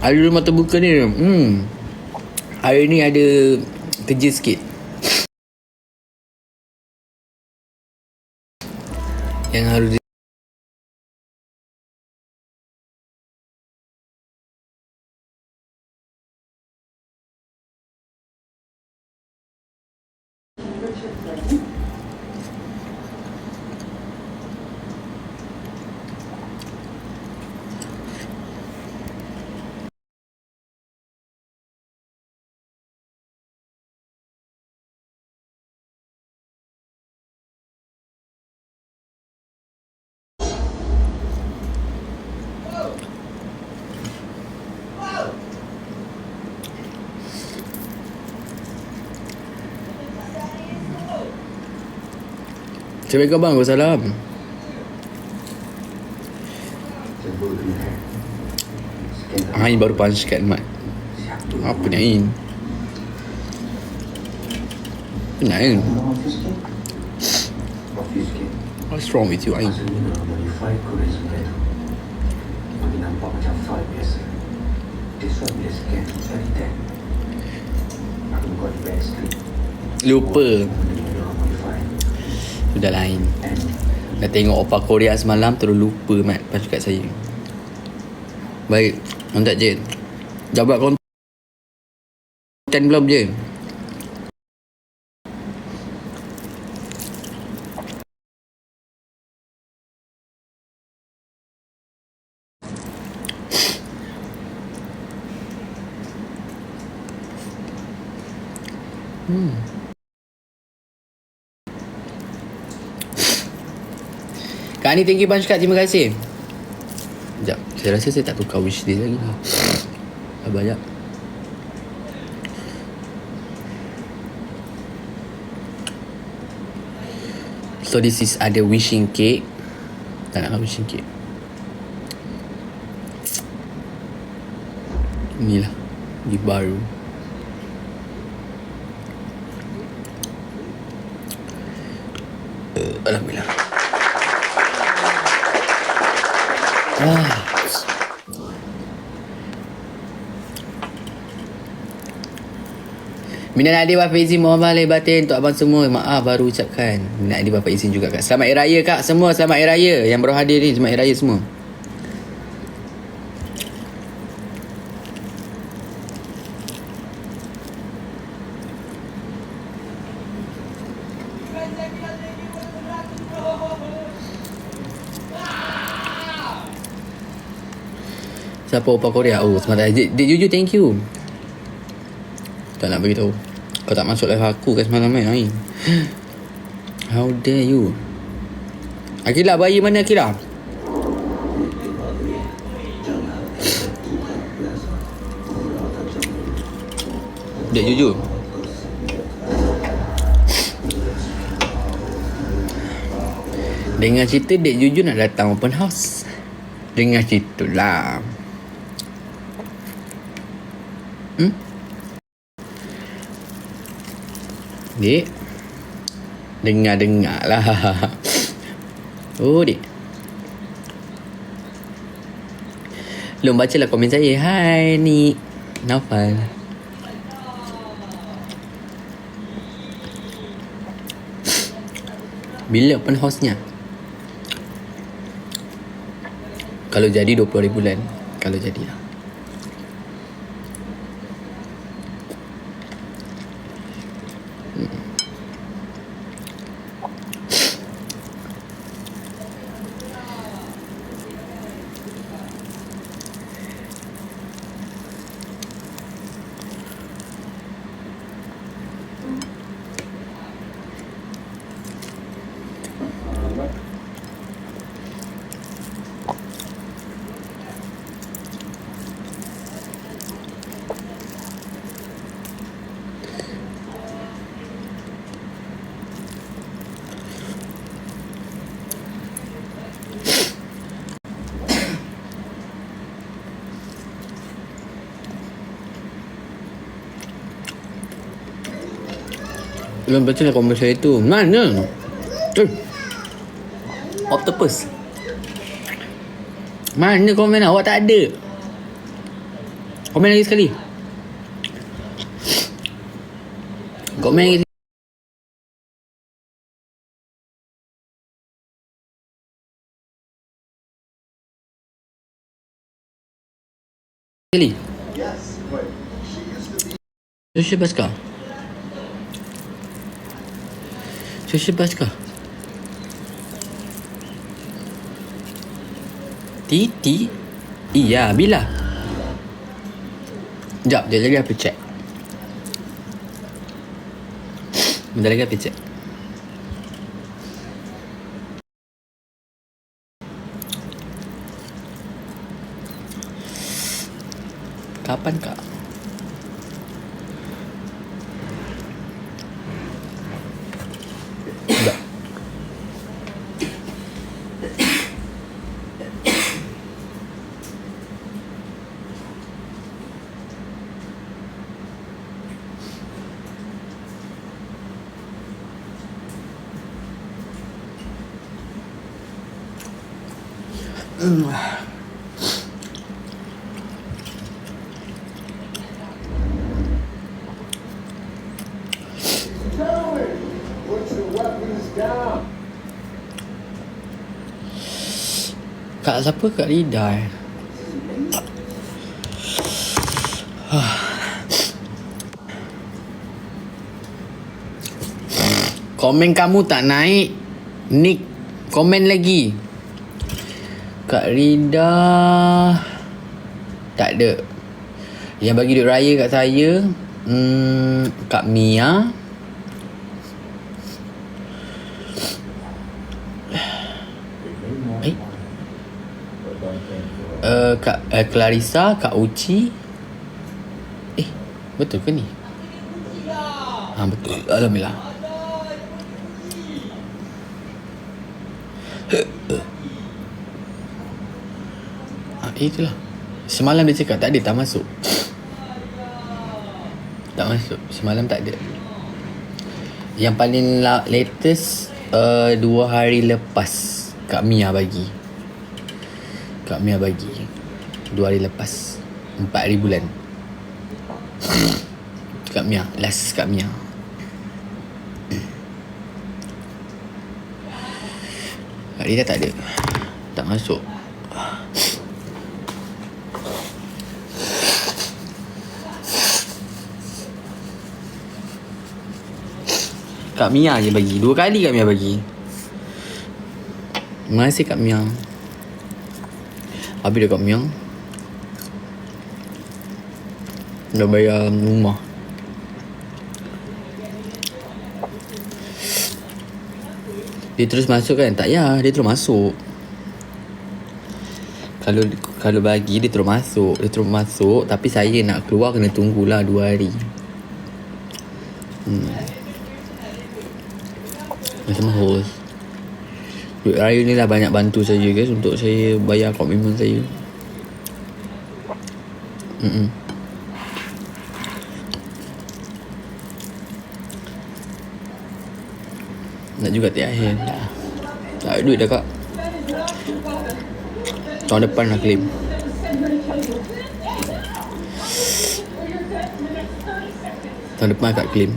Ada mata buka ni. Hari ni ada kerja sikit. Yang harus Assalamualaikum bang, Waalaikumsalam. Ain baru punch kat Mat. Apa ni Ain? Penat kan? What's wrong with you Ain? Lupa. Sudah lain. Dah tengok opa Korea semalam terus lupa Mat punch kat saya. Baik, kontak je. Jabat konten belum je? Kak Ani, thank you bunch Kak, terima kasih. Sekejap, saya rasa saya tak tukar wishlist lagi lah. Sabar sekejap. So this is ada wishing cake. Tak nak wishing cake. Inilah gift baru. Alhamdulillah. Minal adik Bapak izin, mohon maaf lahir batin untuk abang semua. Maaf baru ucapkan. Minal adik Bapak izin juga Kak. Selamat Hari Raya Kak semua. Selamat Hari Raya. Yang baru hadir ni, selamat Hari Raya semua. Siapa opa Korea? Oh, semangat. Dek Juju, thank you. Tak nak beritahu. Kau tak masuk live aku kat semalam kan, Ain? How dare you? Akilah, bayi mana Akilah? Dek Juju. Dengar cerita Dek Juju nak datang open house. Dengar cerita lah. Dek, dengar lah. Oh dek, belum baca lah komen saya. Hai ni Naufal. Bila open house-nya? Kalau jadi 20 hari bulan. Kalau jadi lah. Belum baca lah komen saya tu. Mana? Octopus. Mana komen awak tak ada? Komen lagi sekali. Komen lagi sekali. Social Baskar. Social Baskar. Titi? Iya, bila? Sekejap, dia lagi apa check. Bentar lagi apa check. Kapan kak? Sekejap. Kak siapa? Kak Rida Komen kamu tak naik. Nick, komen lagi. Kak Rida tak ada. Yang bagi duit raya kat saya Kak Mia. Kak Clarissa, Kak Uci. Betul ke ni? Betul. Alhamdulillah. Itulah. Semalam dia cakap tak ada, tak masuk. Tak masuk. Semalam tak ada. Yang paling latest 2 hari lepas Kak Mia bagi. 2 hari lepas 4 hari bulan. Kak Mia. Last Kak Mia. Kak Rida tak ada. Tak masuk. Kak Mia je bagi. 2 kali Kak Mia bagi. Terima kasih Kak Mia. Habis dah Kak Mia. Dah bayar rumah. Dia terus masuk kan? Tak ya, dia terus masuk. Kalau bagi dia terus masuk. Dia terus masuk. Tapi saya nak keluar kena tunggulah 2 hari. Macam host. Duit raya ni lah banyak bantu saya guys, untuk saya bayar komitmen saya. Nak juga tiap akhir. Tak ada duit dah kak. Tahun depan nak claim. Tahun depan akak claim.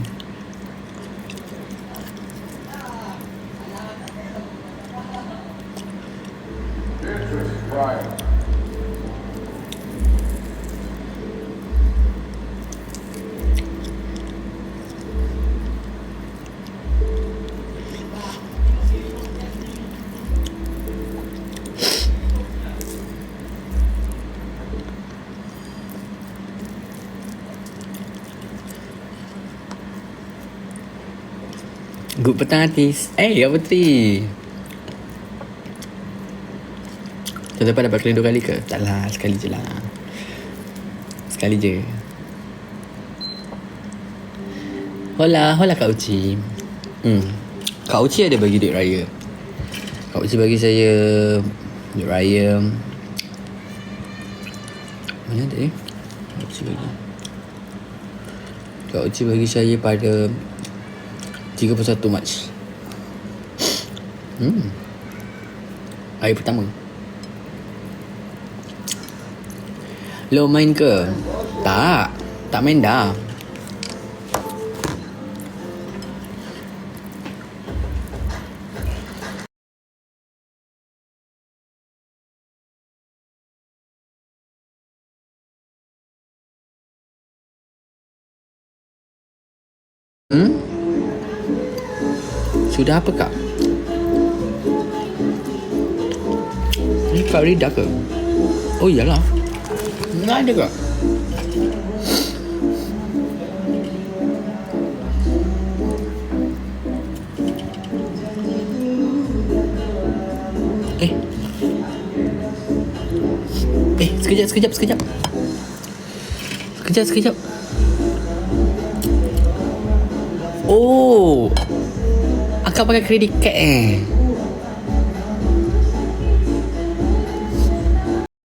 Good petang artis. Apa Putri? Tahun depan dapat claim 2 kali ke? Tak lah, sekali je lah. Sekali je. Hola Kak Uci. Kak Uci ada bagi duit raya. Kak Uci bagi saya duit raya. Mana ada Kak Uci bagi. Kak Uci bagi saya pada 31 Mac. Hari pertama. Lo main ke? Tak. Tak main dah. Sudah apa kak? Ni kak Rida ke? Oh iyalah. Nggak ada kak. Sekejap. Sekejap. Oh, akak pakai kredit card